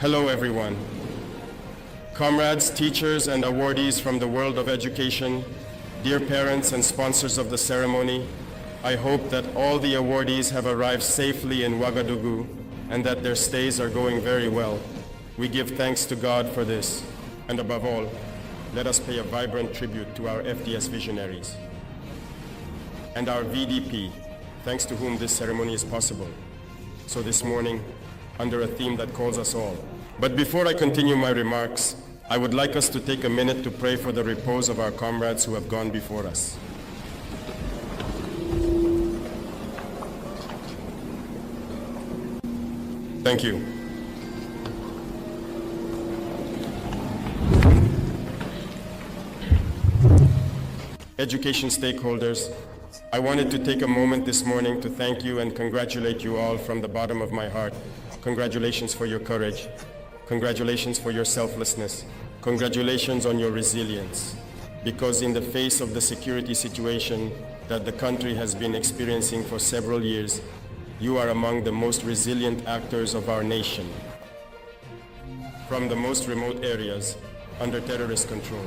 Hello everyone. Comrades, teachers, and awardees from the world of education, dear parents and sponsors of the ceremony, I hope that all the awardees have arrived safely in Ouagadougou and that their stays are going very well. We give thanks to God for this, and above all, let us pay a vibrant tribute to our FDS visionaries and our VDP, thanks to whom this ceremony is possible. So this morning, under a theme that calls us all. But before I continue my remarks, I would like us to take a minute to pray for the repose of our comrades who have gone before us. Thank you. Education stakeholders, I wanted to take a moment this morning to thank you and congratulate you all from the bottom of my heart. Congratulations for your courage. Congratulations for your selflessness. Congratulations on your resilience. Because in the face of the security situation that the country has been experiencing for several years, you are among the most resilient actors of our nation. From the most remote areas under terrorist control.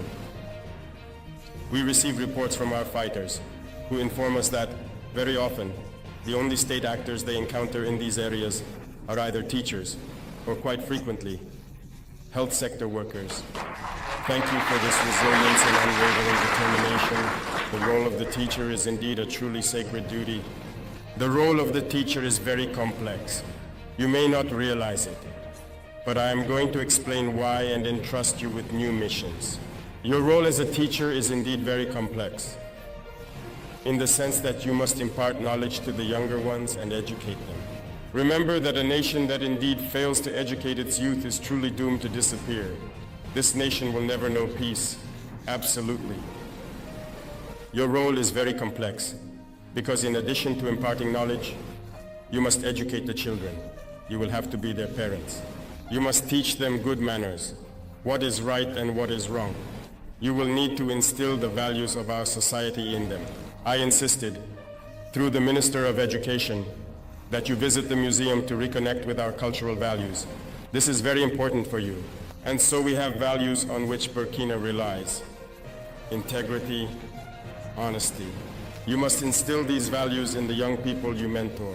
We receive reports from our fighters who inform us that very often the only state actors they encounter in these areas are either teachers or quite frequently health sector workers. Thank you for this resilience and unwavering determination. The role of the teacher is indeed a truly sacred duty. The role of the teacher is very complex. You may not realize it, but I am going to explain why and entrust you with new missions. Your role as a teacher is indeed very complex, in the sense that you must impart knowledge to the younger ones and educate them. Remember that a nation that indeed fails to educate its youth is truly doomed to disappear. This nation will never know peace, absolutely. Your role is very complex, because in addition to imparting knowledge, you must educate the children. You will have to be their parents. You must teach them good manners, what is right and what is wrong. You will need to instill the values of our society in them. I insisted, through the Minister of Education, that you visit the museum to reconnect with our cultural values. This is very important for you. And so we have values on which Burkina relies. Integrity, honesty. You must instill these values in the young people you mentor.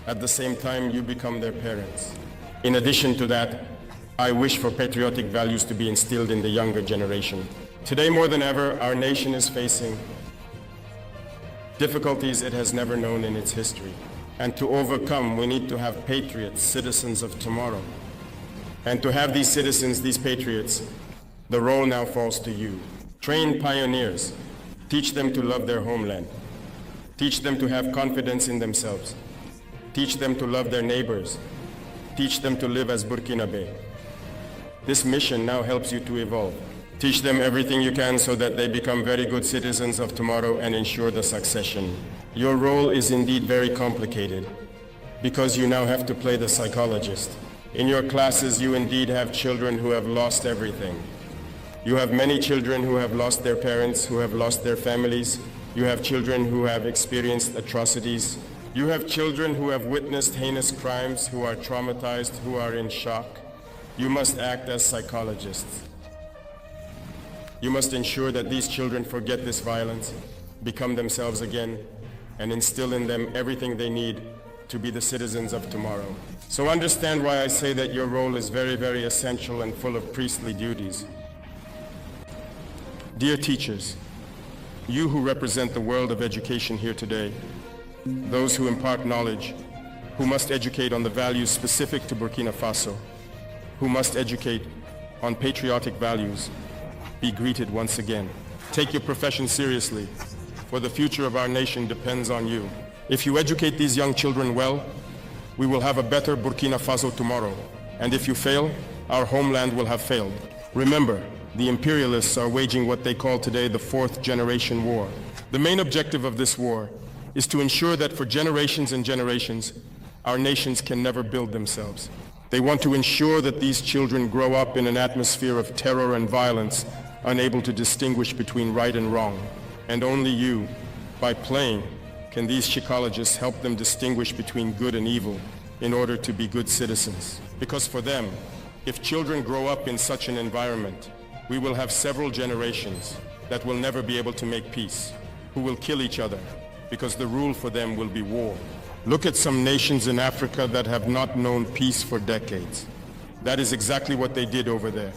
At the same time, you become their parents. In addition to that, I wish for patriotic values to be instilled in the younger generation. Today, more than ever, our nation is facing difficulties it has never known in its history. And to overcome, we need to have patriots, citizens of tomorrow. And to have these citizens, these patriots, the role now falls to you. Train pioneers. Teach them to love their homeland. Teach them to have confidence in themselves. Teach them to love their neighbors. Teach them to live as Burkinabe. This mission now helps you to evolve. Teach them everything you can so that they become very good citizens of tomorrow and ensure the succession. Your role is indeed very complicated because you now have to play the psychologist. In your classes, you indeed have children who have lost everything. You have many children who have lost their parents, who have lost their families. You have children who have experienced atrocities. You have children who have witnessed heinous crimes, who are traumatized, who are in shock. You must act as psychologists. You must ensure that these children forget this violence, become themselves again, and instill in them everything they need to be the citizens of tomorrow. So understand why I say that your role is very, very essential and full of priestly duties. Dear teachers, you who represent the world of education here today, those who impart knowledge, who must educate on the values specific to Burkina Faso, who must educate on patriotic values, be greeted once again. Take your profession seriously, for the future of our nation depends on you. If you educate these young children well, we will have a better Burkina Faso tomorrow. And if you fail, our homeland will have failed. Remember, the imperialists are waging what they call today the fourth generation war. The main objective of this war is to ensure that for generations and generations, our nations can never build themselves. They want to ensure that these children grow up in an atmosphere of terror and violence, unable to distinguish between right and wrong. And only you, by playing, can these psychologists help them distinguish between good and evil in order to be good citizens. Because for them, If children grow up in such an environment, we will have several generations that will never be able to make peace, who will kill each other because the rule for them will be war. Look at some nations in Africa that have not known peace for decades. That is exactly what they did over there.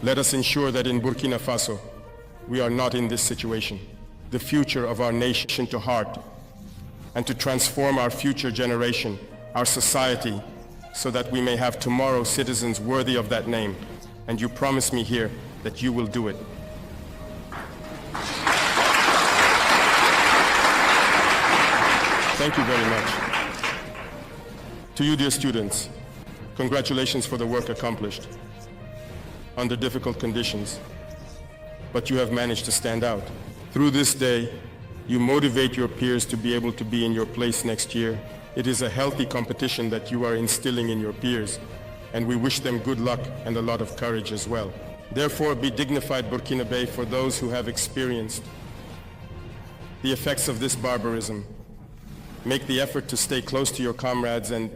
Let us ensure that in Burkina Faso, we are not in this situation. The future of our nation to heart, and to transform our future generation, our society, so that we may have tomorrow citizens worthy of that name. And you promise me here that you will do it. Thank you very much. To you, dear students, congratulations for the work accomplished under difficult conditions, but you have managed to stand out. Through this day, you motivate your peers to be able to be in your place next year. It is a healthy competition that you are instilling in your peers, and we wish them good luck and a lot of courage as well. Therefore, be dignified, Burkinabe, for those who have experienced the effects of this barbarism. Make the effort to stay close to your comrades and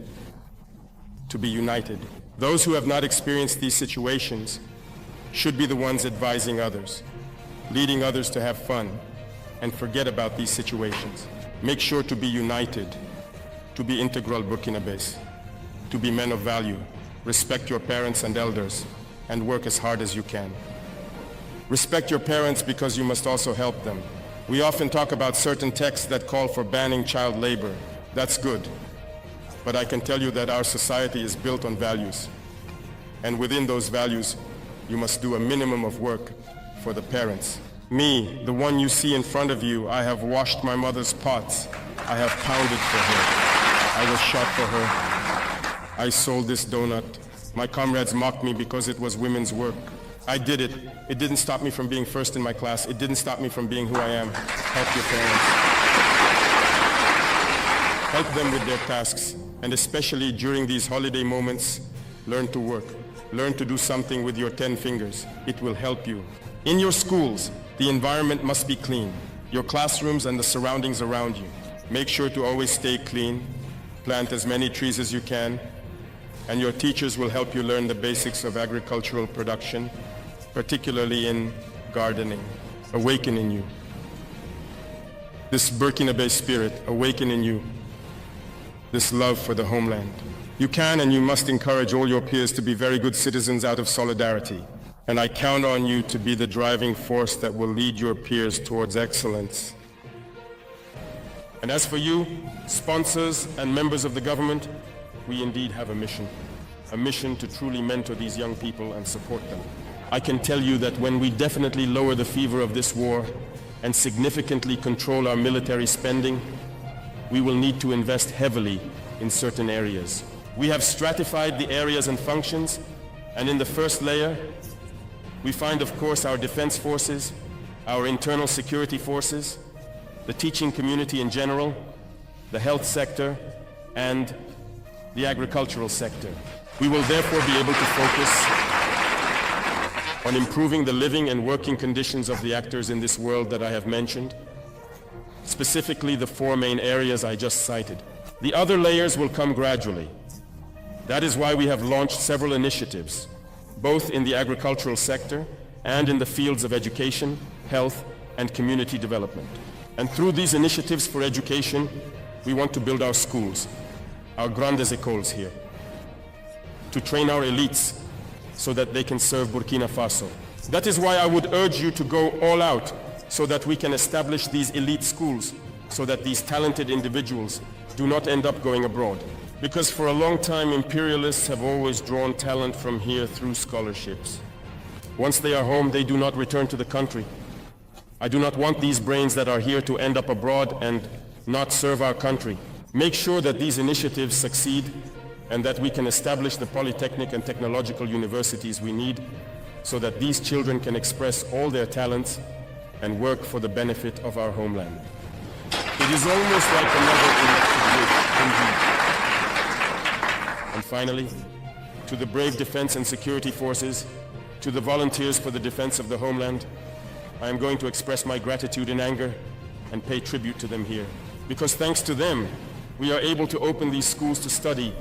to be united. Those who have not experienced these situations should be the ones advising others, leading others to have fun, and forget about these situations. Make sure to be united, to be integral Burkinabés, to be men of value, respect your parents and elders, and work as hard as you can. Respect your parents because you must also help them. We often talk about certain texts that call for banning child labor. That's good. But I can tell you that our society is built on values. And within those values, you must do a minimum of work for the parents. Me, the one you see in front of you, I have washed my mother's pots. I have pounded for her. I was shot for her. I sold this donut. My comrades mocked me because it was women's work. I did it. It didn't stop me from being first in my class. It didn't stop me from being who I am. Help your parents. Help them with their tasks. And especially during these holiday moments, learn to work. Learn to do something with your 10 fingers. It will help you. In your schools, the environment must be clean. Your classrooms and the surroundings around you. Make sure to always stay clean. Plant as many trees as you can. And your teachers will help you learn the basics of agricultural production, particularly in gardening. Awaken in you this Burkinabe spirit, awaken in you this love for the homeland. You can and you must encourage all your peers to be very good citizens out of solidarity. And I count on you to be the driving force that will lead your peers towards excellence. And as for you, sponsors and members of the government, we indeed have a mission to truly mentor these young people and support them. I can tell you that when we definitely lower the fever of this war and significantly control our military spending, we will need to invest heavily in certain areas. We have stratified the areas and functions, and in the first layer, we find, of course, our defense forces, our internal security forces, the teaching community in general, the health sector, and the agricultural sector. We will therefore be able to focus on improving the living and working conditions of the actors in this world that I have mentioned, specifically the 4 main areas I just cited. The other layers will come gradually. That is why we have launched several initiatives, both in the agricultural sector and in the fields of education, health, and community development. And through these initiatives for education, we want to build our schools, our grandes écoles here, to train our elites so that they can serve Burkina Faso. That is why I would urge you to go all out so that we can establish these elite schools, so that these talented individuals do not end up going abroad. Because for a long time, imperialists have always drawn talent from here through scholarships. Once they are home, they do not return to the country. I do not want these brains that are here to end up abroad and not serve our country. Make sure that these initiatives succeed and that we can establish the polytechnic and technological universities we need so that these children can express all their talents and work for the benefit of our homeland. It is almost like another electric wish, indeed. And finally, to the brave defense and security forces, to the volunteers for the defense of the homeland, I am going to express my gratitude in anger and pay tribute to them here. Because thanks to them, we are able to open these schools to study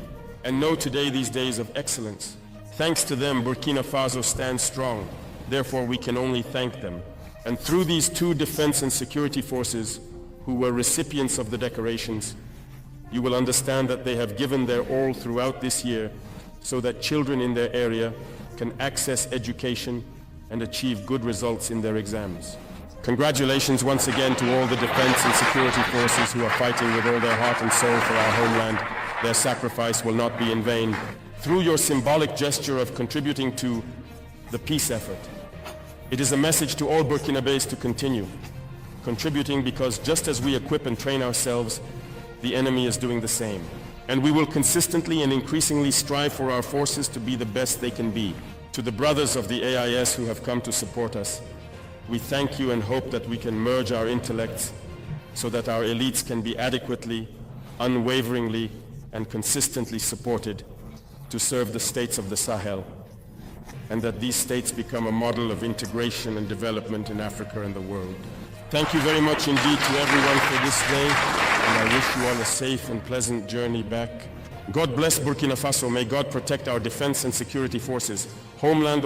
and know today these days of excellence. Thanks to them, Burkina Faso stands strong. Therefore, we can only thank them. And through these two defense and security forces, who were recipients of the decorations, you will understand that they have given their all throughout this year so that children in their area can access education and achieve good results in their exams. Congratulations once again to all the defense and security forces who are fighting with all their heart and soul for our homeland. Their sacrifice will not be in vain. Through your symbolic gesture of contributing to the peace effort, it is a message to all Burkinabés to continue contributing, because just as we equip and train ourselves, the enemy is doing the same. And we will consistently and increasingly strive for our forces to be the best they can be. To the brothers of the AIS who have come to support us, we thank you and hope that we can merge our intellects so that our elites can be adequately, unwaveringly, and consistently supported to serve the states of the Sahel, and that these states become a model of integration and development in Africa and the world. Thank you very much indeed to everyone for this day, and I wish you all a safe and pleasant journey back. God bless Burkina Faso. May God protect our defense and security forces, homeland or